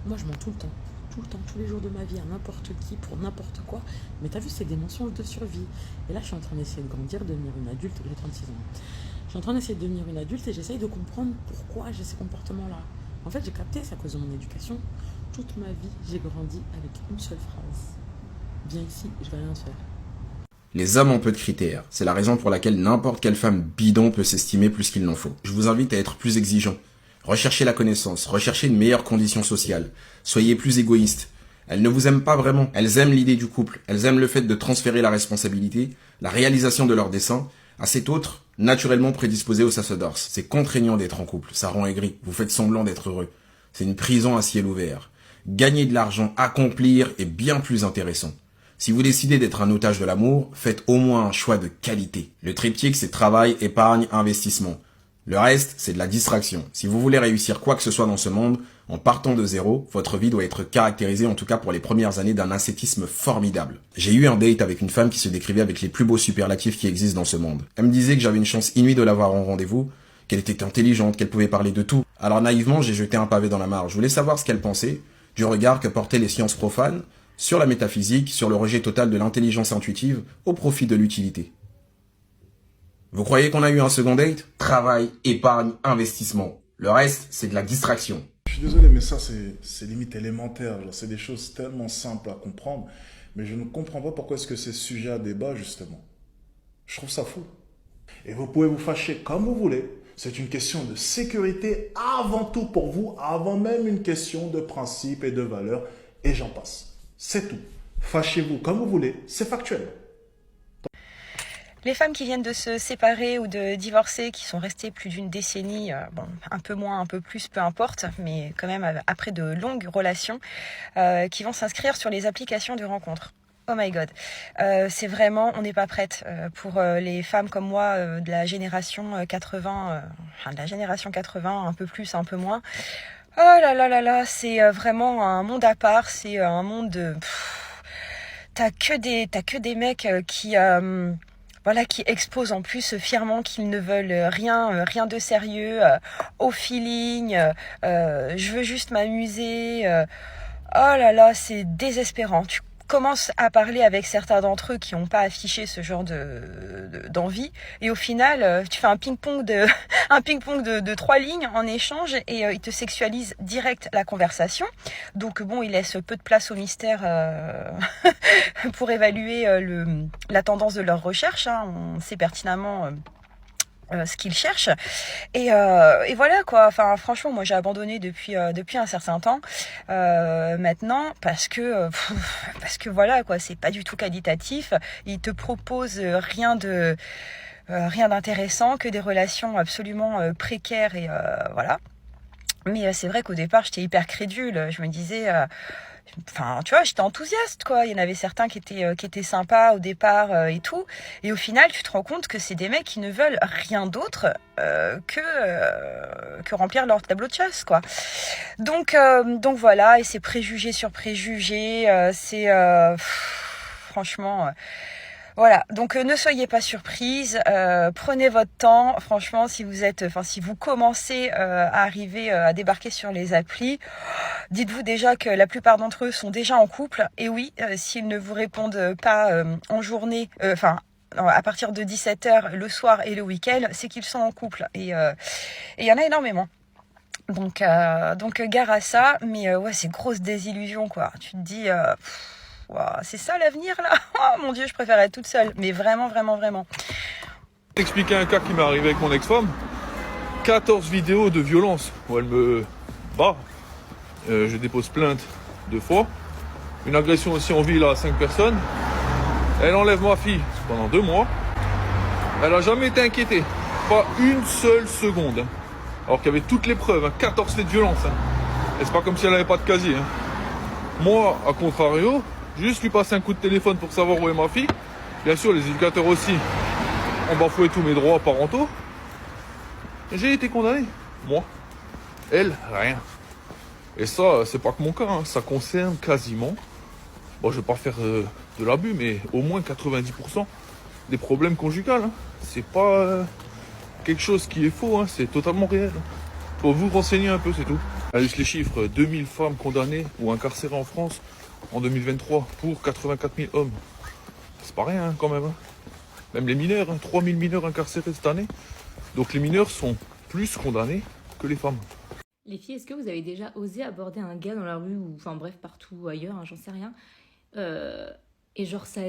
Moi, je mens tout le temps, tous les jours de ma vie, à n'importe qui, pour n'importe quoi. Mais t'as vu, c'est des mensonges de survie. Et là, je suis en train d'essayer de grandir, de devenir une adulte. J'ai 36 ans. Je suis en train d'essayer de devenir une adulte et j'essaye de comprendre pourquoi j'ai ces comportements-là. En fait, j'ai capté, c'est à cause de mon éducation. Toute ma vie, j'ai grandi avec une seule phrase. Viens ici, je vais rien te faire. Les hommes ont peu de critères. C'est la raison pour laquelle n'importe quelle femme bidon peut s'estimer plus qu'il n'en faut. Je vous invite à être plus exigeant. Recherchez la connaissance, recherchez une meilleure condition sociale. Soyez plus égoïste. Elles ne vous aiment pas vraiment. Elles aiment l'idée du couple. Elles aiment le fait de transférer la responsabilité, la réalisation de leurs desseins, à cet autre, naturellement prédisposé au sacerdoce. C'est contraignant d'être en couple. Ça rend aigri. Vous faites semblant d'être heureux. C'est une prison à ciel ouvert. Gagner de l'argent, accomplir est bien plus intéressant. Si vous décidez d'être un otage de l'amour, faites au moins un choix de qualité. Le triptyque, c'est travail, épargne, investissement. Le reste, c'est de la distraction. Si vous voulez réussir quoi que ce soit dans ce monde, en partant de zéro, votre vie doit être caractérisée, en tout cas pour les premières années, d'un ascétisme formidable. J'ai eu un date avec une femme qui se décrivait avec les plus beaux superlatifs qui existent dans ce monde. Elle me disait que j'avais une chance inouïe de l'avoir en rendez-vous, qu'elle était intelligente, qu'elle pouvait parler de tout. Alors naïvement, j'ai jeté un pavé dans la mare. Je voulais savoir ce qu'elle pensait du regard que portaient les sciences profanes sur la métaphysique, sur le rejet total de l'intelligence intuitive au profit de l'utilité. Vous croyez qu'on a eu un second date? Travail, épargne, investissement. Le reste, c'est de la distraction. Je suis désolé, mais ça, c'est limite élémentaire. C'est des choses tellement simples à comprendre. Mais je ne comprends pas pourquoi est-ce que c'est sujet à débat, justement. Je trouve ça fou. Et vous pouvez vous fâcher comme vous voulez. C'est une question de sécurité avant tout pour vous, avant même une question de principe et de valeur. Et j'en passe. C'est tout. Fâchez-vous comme vous voulez. C'est factuel. Les femmes qui viennent de se séparer ou de divorcer, qui sont restées plus d'une décennie, bon, un peu moins, un peu plus, peu importe, mais quand même après de longues relations, qui vont s'inscrire sur les applications de rencontres. Oh my god, c'est vraiment, on n'est pas prête pour les femmes comme moi de la génération 80, enfin de la génération 80, un peu plus, un peu moins. Oh là là là là, c'est vraiment un monde à part, c'est un monde de... T'as que des mecs qui... voilà, qui exposent en plus fièrement qu'ils ne veulent rien de sérieux, au feeling, je veux juste m'amuser. Oh là là, c'est désespérant. Tu commences à parler avec certains d'entre eux qui n'ont pas affiché ce genre d'envie, et au final, tu fais un ping-pong de un ping-pong de 3 lignes en échange, et ils te sexualisent direct la conversation. Donc bon, ils laissent peu de place au mystère pour évaluer la tendance de leur recherche. Hein. On sait pertinemment ce qu'ils cherchent, et voilà quoi. Enfin franchement, moi j'ai abandonné depuis un certain temps maintenant, parce que voilà quoi, c'est pas du tout qualitatif. Ils te proposent rien d'intéressant, que des relations absolument précaires, et voilà. Mais c'est vrai qu'au départ j'étais hyper crédule. Je me disais enfin, tu vois, j'étais enthousiaste, quoi. Il y en avait certains qui étaient sympas au départ et tout. Et au final, tu te rends compte que c'est des mecs qui ne veulent rien d'autre que remplir leur tableau de chasse, quoi. Donc voilà, et c'est préjugé sur préjugé. Franchement... Voilà, donc ne soyez pas surprises, prenez votre temps. Franchement, si vous commencez à arriver à débarquer sur les applis, dites-vous déjà que la plupart d'entre eux sont déjà en couple. Et oui, s'ils ne vous répondent pas en journée, à partir de 17h le soir et le week-end, c'est qu'ils sont en couple. Et il y en a énormément. Donc gare à ça. Mais ouais, c'est grosse désillusion, quoi. Tu te dis... Wow, c'est ça l'avenir là? Oh mon dieu, je préfère être toute seule. Mais vraiment, vraiment, vraiment. T'expliquer un cas qui m'est arrivé avec mon ex-femme. 14 vidéos de violence où elle me bat. Je dépose plainte 2 fois. Une agression aussi en ville à 5 personnes. Elle enlève ma fille pendant 2 mois. Elle a jamais été inquiétée. Pas une seule seconde. Alors qu'il y avait toutes les preuves. 14 faits de violence. Et c'est pas comme si elle avait pas de casier. Moi, à contrario, juste lui passer un coup de téléphone pour savoir où est ma fille. Bien sûr, les éducateurs aussi ont bafoué tous mes droits parentaux. J'ai été condamné. Moi. Elle, rien. Et ça, c'est pas que mon cas. Hein. Ça concerne quasiment... Bon, je vais pas faire de l'abus, mais au moins 90% des problèmes conjugaux. Hein. C'est pas quelque chose qui est faux. Hein. C'est totalement réel. Faut vous renseigner un peu, c'est tout. Ah, juste les chiffres, 2000 femmes condamnées ou incarcérées en France en 2023 pour 84 000 hommes. C'est pas rien quand même. Même les mineurs, 3000 mineurs incarcérés cette année. Donc les mineurs sont plus condamnés que les femmes. Les filles, est-ce que vous avez déjà osé aborder un gars dans la rue ou enfin bref partout ailleurs, j'en sais rien. Et genre ça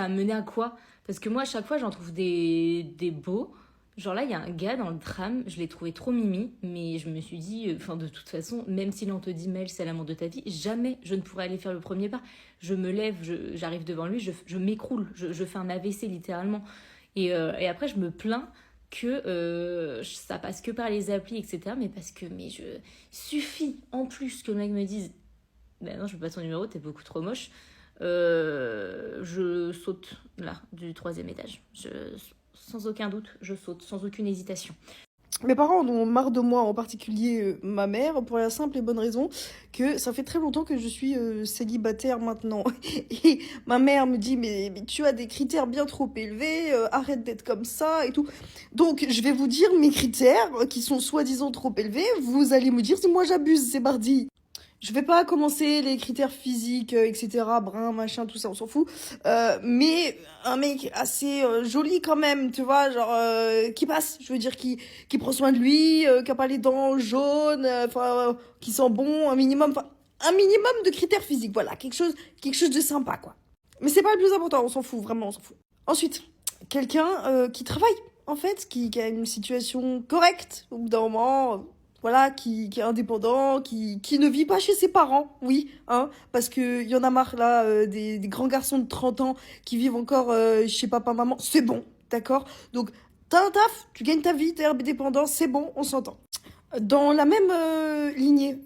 a mené à quoi? Parce que moi à chaque fois j'en trouve des beaux. Genre là il y a un gars dans le tram, je l'ai trouvé trop mimi, mais je me suis dit, enfin de toute façon, même si l'on te dit Mel c'est l'amour de ta vie, jamais je ne pourrais aller faire le premier pas. Je me lève, j'arrive devant lui, je m'écroule, je fais un AVC littéralement. Et après je me plains que ça passe que par les applis, etc. Mais parce que suffit en plus que le mec me dise ben non, je veux pas ton numéro, t'es beaucoup trop moche. Je saute là du 3e étage. Sans aucun doute, je saute, sans aucune hésitation. Mes parents en ont marre de moi, en particulier ma mère, pour la simple et bonne raison que ça fait très longtemps que je suis célibataire maintenant. Et ma mère me dit mais tu as des critères bien trop élevés, arrête d'être comme ça et tout. Donc je vais vous dire mes critères qui sont soi-disant trop élevés. Vous allez me dire si moi j'abuse, c'est mardi. Je vais pas commencer les critères physiques, etc., brun, machin, tout ça, on s'en fout. Mais un mec assez joli quand même, tu vois, genre qui passe, je veux dire, qui prend soin de lui, qui a pas les dents jaunes, qui sent bon, un minimum de critères physiques, voilà, quelque chose de sympa, quoi. Mais c'est pas le plus important, on s'en fout, vraiment, on s'en fout. Ensuite, quelqu'un qui travaille, en fait, qui a une situation correcte, au bout d'un moment... Voilà, qui est indépendant, qui ne vit pas chez ses parents, oui, hein, parce que y en a marre, là, des grands garçons de 30 ans qui vivent encore chez papa-maman, c'est bon, d'accord? Donc, t'as un taf, tu gagnes ta vie, t'es indépendant, c'est bon, on s'entend. Dans la même lignée,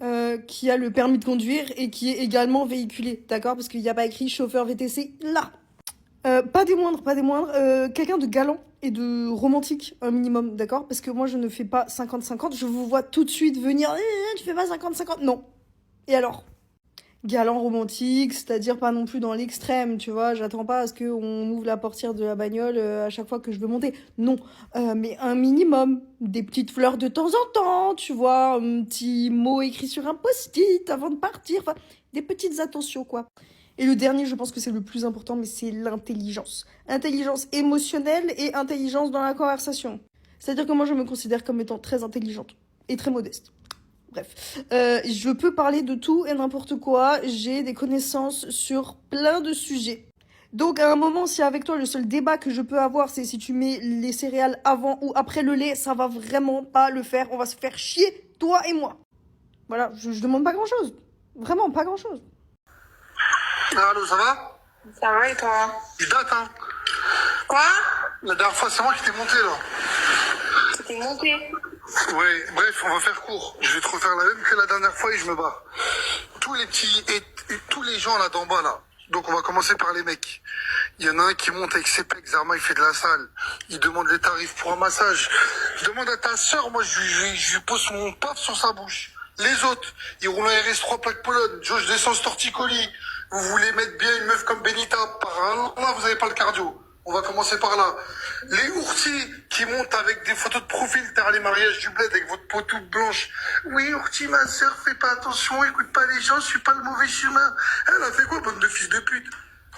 qui a le permis de conduire et qui est également véhiculé, d'accord? Parce qu'il n'y a pas écrit chauffeur VTC, là. Pas des moindres, quelqu'un de galant et de romantique, un minimum, d'accord? Parce que moi, je ne fais pas 50-50, je vous vois tout de suite venir, tu fais pas 50-50, non. Et alors? Galant, romantique, c'est-à-dire pas non plus dans l'extrême, tu vois, j'attends pas à ce qu'on ouvre la portière de la bagnole à chaque fois que je veux monter, non. Mais un minimum, des petites fleurs de temps en temps, tu vois, un petit mot écrit sur un post-it avant de partir, enfin, des petites attentions, quoi. Et le dernier, je pense que c'est le plus important, mais c'est l'intelligence. Intelligence émotionnelle et intelligence dans la conversation. C'est-à-dire que moi, je me considère comme étant très intelligente et très modeste. Bref, je peux parler de tout et n'importe quoi. J'ai des connaissances sur plein de sujets. Donc, à un moment, si avec toi, le seul débat que je peux avoir, c'est si tu mets les céréales avant ou après le lait, ça va vraiment pas le faire. On va se faire chier, toi et moi. Voilà, je demande pas grand-chose. Vraiment, pas grand-chose. Allô, ça va? Ça va et toi? Il date, hein? Quoi? La dernière fois, c'est moi qui t'ai monté, là. Tu t'es monté? Ouais, bref, on va faire court. Je vais te refaire la même que la dernière fois et je me barre. Tous les petits et tous les gens là d'en bas, là. Donc on va commencer par les mecs. Il y en a un qui monte avec ses pecs, Zarma, il fait de la salle. Il demande les tarifs pour un massage. Je demande à ta sœur, moi je lui pose mon paf sur sa bouche. Les autres, ils roulent un RS3 plaque Pologne, jauge d'essence torticolis. Vous voulez mettre bien une meuf comme Benita par un là, vous avez pas le cardio. On va commencer par là. Les ourtis qui montent avec des photos de profil derrière les mariages du bled avec votre peau toute blanche. Oui, ourti, ma sœur, fais pas attention, écoute pas les gens, je suis pas le mauvais chemin. Elle a fait quoi, bande de fils de pute?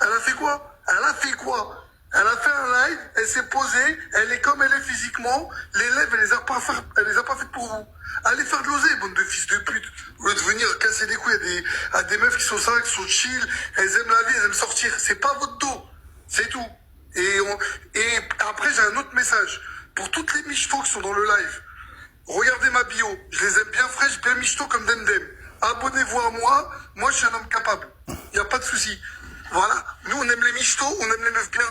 Elle a fait quoi? Elle a fait quoi? Elle a fait un live, elle s'est posée, elle est comme elle est physiquement, les lèvres, elle les a pas faites pour vous. Allez faire de l'oseille, bande de fils de pute. Au lieu de venir casser les couilles à des meufs qui sont ça, qui sont chill, elles aiment la vie, elles aiment sortir. C'est pas votre dos. C'est tout. Et après, j'ai un autre message. Pour toutes les michtos qui sont dans le live, regardez ma bio. Je les aime bien fraîches, bien michtos comme Dendem. Abonnez-vous à moi. Moi, je suis un homme capable. Il n'y a pas de souci. Voilà. Nous, on aime les michtos, on aime les meufs bien.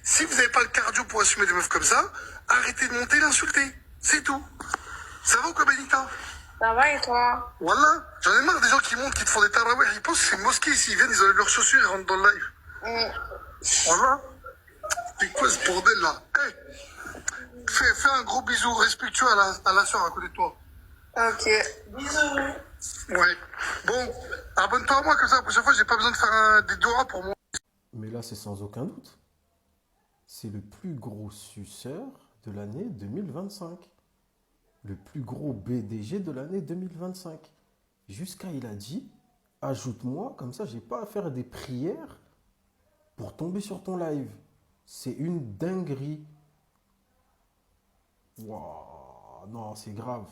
Si vous n'avez pas le cardio pour assumer des meufs comme ça, arrêtez de monter, l'insulter. C'est tout. Ça va ou quoi, Benita? Ça va et toi? Voilà. J'en ai marre des gens qui montent, qui te font des tarawih. Ils pensent que c'est une mosquée. S'ils viennent, ils enlèvent leurs chaussures et rentrent dans le live. Voilà. C'est quoi ce bordel là? Hey, fais un gros bisou respectueux à la soeur à côté de toi. Ok. Bisous. Ouais. Bon, abonne-toi à moi comme ça la prochaine fois j'ai pas besoin de faire des doigts pour moi. Mais là c'est sans aucun doute. C'est le plus gros suceur de l'année 2025. Le plus gros BDG de l'année 2025. Jusqu'à il a dit, ajoute-moi, comme ça j'ai pas à faire des prières pour tomber sur ton live. C'est une dinguerie. Waouh, non, c'est grave.